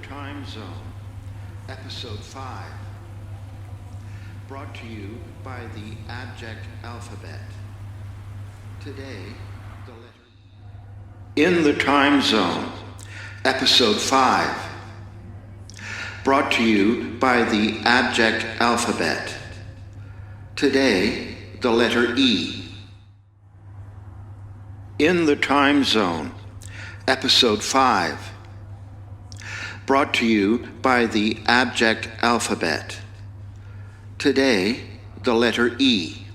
Time Zone, Episode 5, brought to you by the abject alphabet. Today, the letter... In the Time Zone, Episode 5, brought to you by the abject alphabet. Today, the letter E. In the Time Zone, Episode 5, brought to you by the abject alphabet. Today, the letter E.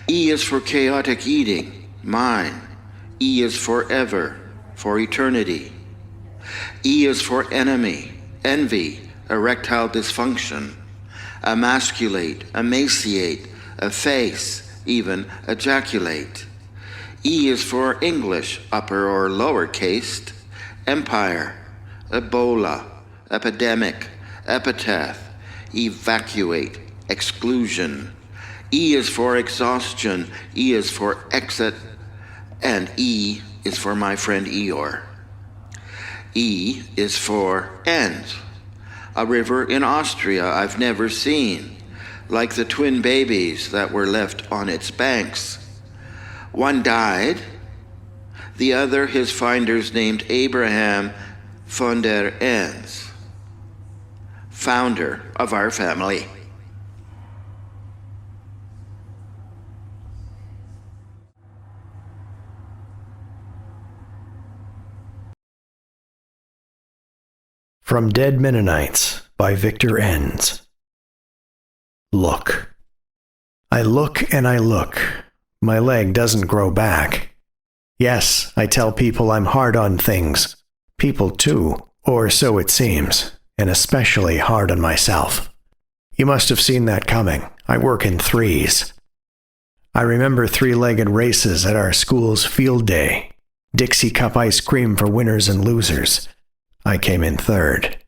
E is for chaotic eating, mine. E is forever, for eternity. E is for enemy, envy, erectile dysfunction, emasculate, emaciate, efface, even ejaculate. E is for English, upper or lower cased, empire, Ebola, epidemic, epitaph, evacuate, exclusion. E is for exhaustion, E is for exit, and E is for my friend Eeyore. E is for Enns, a river in Austria I've never seen, like the twin babies that were left on its banks. One died, the other his finders named Abraham Victor Enns, founder of our family. From Dead Mennonites by Victor Enns. Look. I look and I look. My leg doesn't grow back. Yes, I tell people I'm hard on things. People too, or so it seems, and especially hard on myself. You must have seen that coming. I work in threes. I remember three-legged races at our school's field day. Dixie Cup ice cream for winners and losers. I came in third.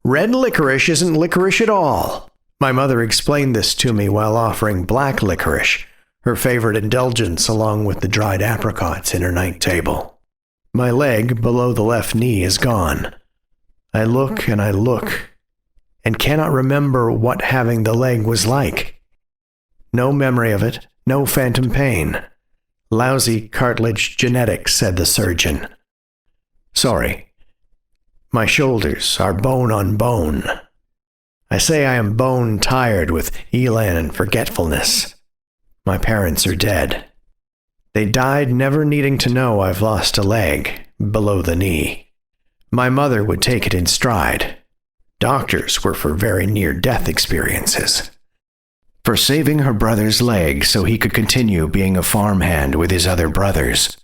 Red licorice isn't licorice at all. My mother explained this to me while offering black licorice, her favorite indulgence along with the dried apricots in her night table. My leg below the left knee is gone. I look and cannot remember what having the leg was like. No memory of it, no phantom pain. Lousy cartilage genetics, said the surgeon. Sorry. My shoulders are bone on bone. I say I am bone tired with elan and forgetfulness. My parents are dead. They died never needing to know I've lost a leg below the knee. My mother would take it in stride. Doctors were for very near-death experiences. For saving her brother's leg so he could continue being a farmhand with his other brothers.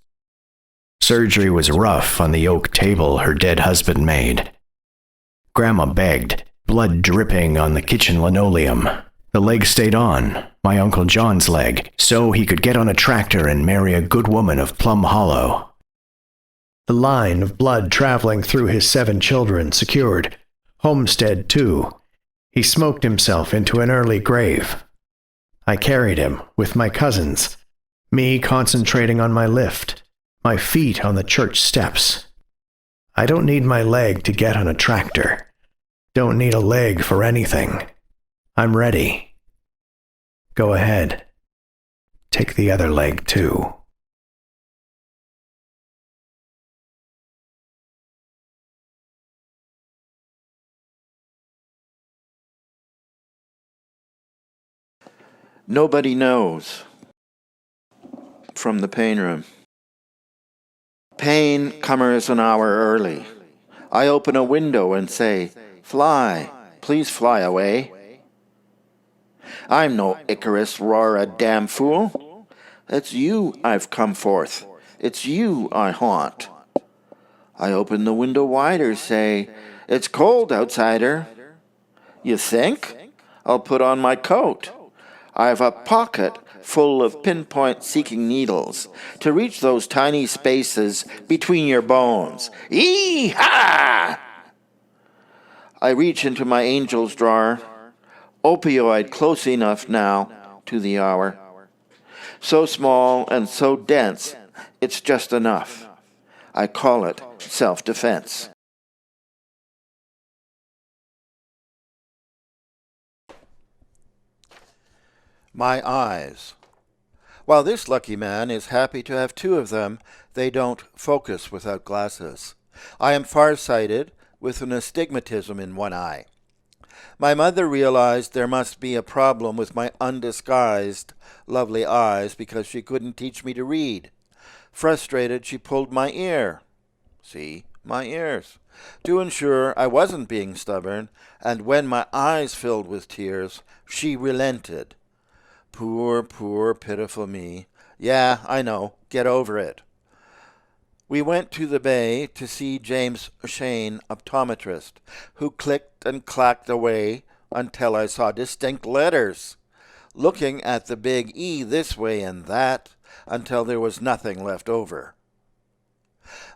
Surgery was rough on the oak table her dead husband made. Grandma begged, blood dripping on the kitchen linoleum. The leg stayed on, my Uncle John's leg, so he could get on a tractor and marry a good woman of Plum Hollow. The line of blood traveling through his 7 children secured. Homestead, too. He smoked himself into an early grave. I carried him with my cousins, me concentrating on my lift, my feet on the church steps. I don't need my leg to get on a tractor. Don't need a leg for anything. I'm ready. Go ahead. Take the other leg, too. Nobody knows. From the pain room. Pain comers an hour early. I open a window and say, "Fly, please fly away." I'm no Icarus, roar a damn fool. It's you I've come forth. It's you I haunt. I open the window wider, say, "It's cold, outsider." You think? I'll put on my coat. I've a pocket full of pinpoint-seeking needles to reach those tiny spaces between your bones. Yee-ha! I reach into my angel's drawer, opioid close enough now to the hour. So small and so dense, it's just enough. I call it self-defense. My eyes. While this lucky man is happy to have two of them, they don't focus without glasses. I am farsighted with an astigmatism in one eye. My mother realized there must be a problem with my undisguised, lovely eyes because she couldn't teach me to read. Frustrated, she pulled my ear. See, my ears. To ensure I wasn't being stubborn, and when my eyes filled with tears, she relented. Poor, poor, pitiful me. Yeah, I know. Get over it. We went to the bay to see James Shane, optometrist, who clicked and clacked away until I saw distinct letters, looking at the big E this way and that until there was nothing left over.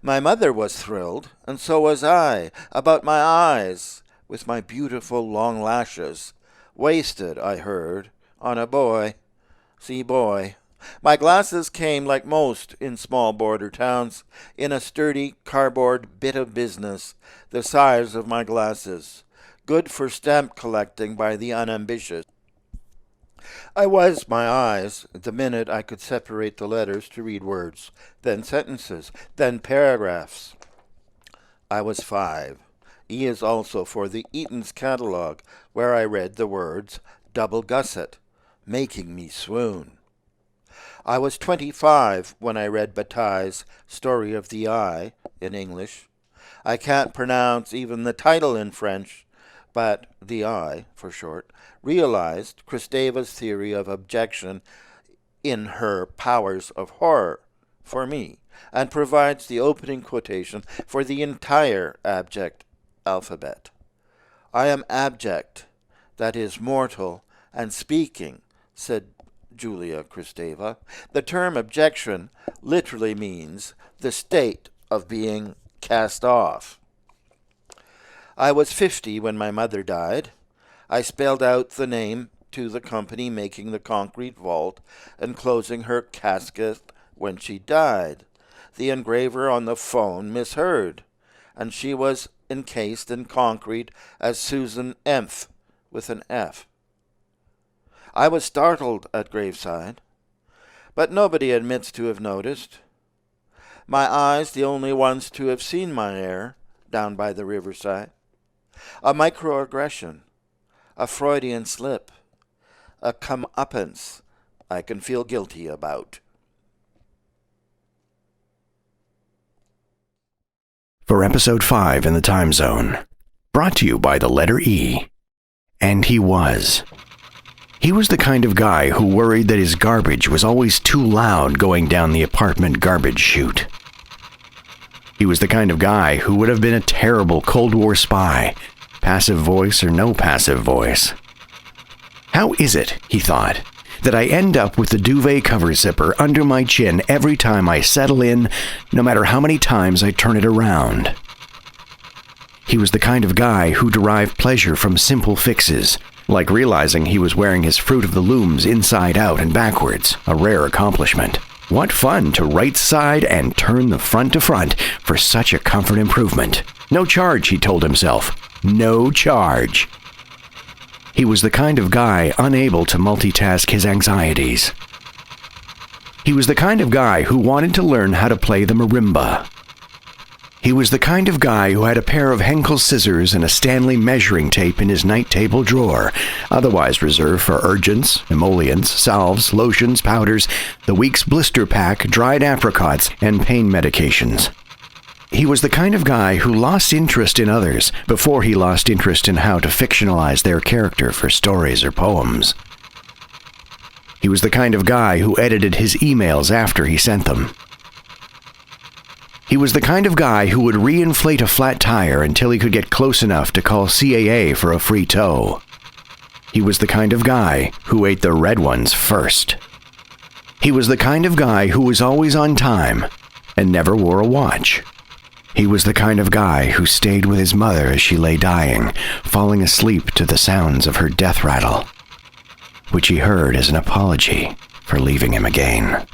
My mother was thrilled, and so was I, about my eyes, with my beautiful long lashes, wasted, I heard, on a boy. See, boy. My glasses came, like most in small border towns, in a sturdy cardboard bit of business, the size of my glasses, good for stamp collecting by the unambitious. I was my eyes the minute I could separate the letters to read words, then sentences, then paragraphs. I was 5. E is also for the Eaton's Catalogue, where I read the words double gusset, making me swoon. I was 25 when I read Bataille's Story of the Eye in English. I can't pronounce even the title in French, but the Eye, for short, realized Kristeva's theory of abjection in her Powers of Horror for me, and provides the opening quotation for the entire abject alphabet. I am abject, that is mortal, and speaking, said Julia Kristeva. The term abjection literally means the state of being cast off. I was 50 when my mother died. I spelled out the name to the company making the concrete vault and closing her casket when she died. The engraver on the phone misheard, and she was encased in concrete as Susan Emph with an F. I was startled at graveside, but nobody admits to have noticed. My eyes the only ones to have seen my heir down by the riverside. A microaggression, a Freudian slip, a comeuppance I can feel guilty about. For episode 5 in the time zone, brought to you by the letter E. And he was. He was the kind of guy who worried that his garbage was always too loud going down the apartment garbage chute. He was the kind of guy who would have been a terrible Cold War spy, passive voice or no passive voice. How is it, he thought, that I end up with the duvet cover zipper under my chin every time I settle in, no matter how many times I turn it around? He was the kind of guy who derived pleasure from simple fixes, like realizing he was wearing his Fruit of the Looms inside out and backwards, a rare accomplishment. What fun to right side and turn the front to front for such a comfort improvement. No charge, he told himself. No charge. He was the kind of guy unable to multitask his anxieties. He was the kind of guy who wanted to learn how to play the marimba. He was the kind of guy who had a pair of Henkel scissors and a Stanley measuring tape in his night table drawer, otherwise reserved for urgents, emollients, salves, lotions, powders, the week's blister pack, dried apricots, and pain medications. He was the kind of guy who lost interest in others before he lost interest in how to fictionalize their character for stories or poems. He was the kind of guy who edited his emails after he sent them. He was the kind of guy who would reinflate a flat tire until he could get close enough to call CAA for a free tow. He was the kind of guy who ate the red ones first. He was the kind of guy who was always on time and never wore a watch. He was the kind of guy who stayed with his mother as she lay dying, falling asleep to the sounds of her death rattle, which he heard as an apology for leaving him again.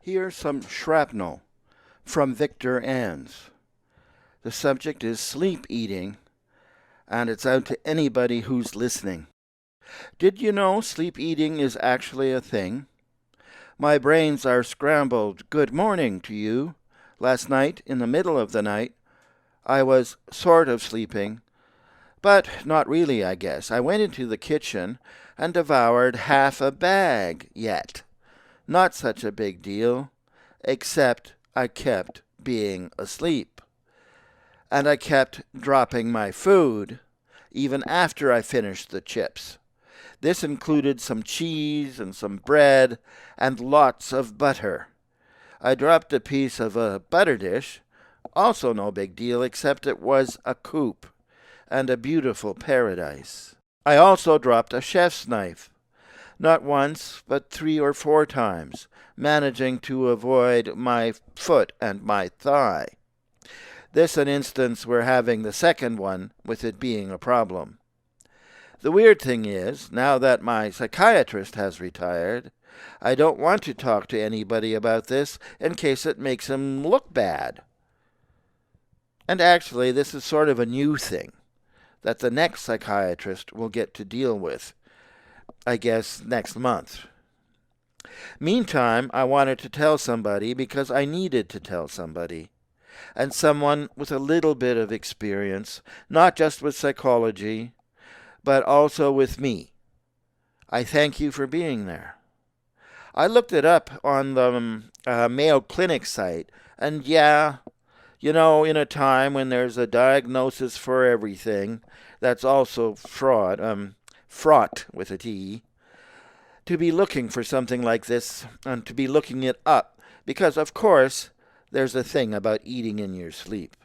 Here's some shrapnel from Victor Enns. The subject is sleep eating, and it's out to anybody who's listening. Did you know sleep eating is actually a thing? My brains are scrambled. Good morning to you. Last night, in the middle of the night, I was sort of sleeping, but not really, I guess. I went into the kitchen and devoured half a bag yet. Not such a big deal, except I kept being asleep. And I kept dropping my food, even after I finished the chips. This included some cheese and some bread and lots of butter. I dropped a piece of a butter dish, also no big deal, except it was a coupe and a beautiful paradise. I also dropped a chef's knife, not once, but 3 or 4 times, managing to avoid my foot and my thigh. This an instance where having the second one with it being a problem. The weird thing is, now that my psychiatrist has retired, I don't want to talk to anybody about this in case it makes him look bad. And actually, this is sort of a new thing that the next psychiatrist will get to deal with, I guess, next month. Meantime, I wanted to tell somebody because I needed to tell somebody. And someone with a little bit of experience, not just with psychology, but also with me. I thank you for being there. I looked it up on the Mayo Clinic site, and yeah, you know, in a time when there's a diagnosis for everything, that's also fraught with a T, to be looking for something like this, and to be looking it up, because, of course, there's a thing about eating in your sleep.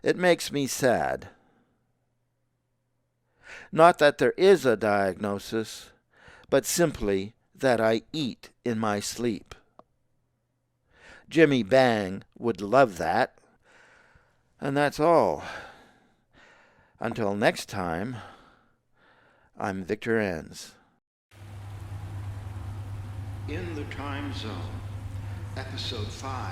It makes me sad. Not that there is a diagnosis, but simply that I eat in my sleep. Jimmy Bang would love that. And that's all. Until next time, I'm Victor Enns. In the Time Zone, Episode 5.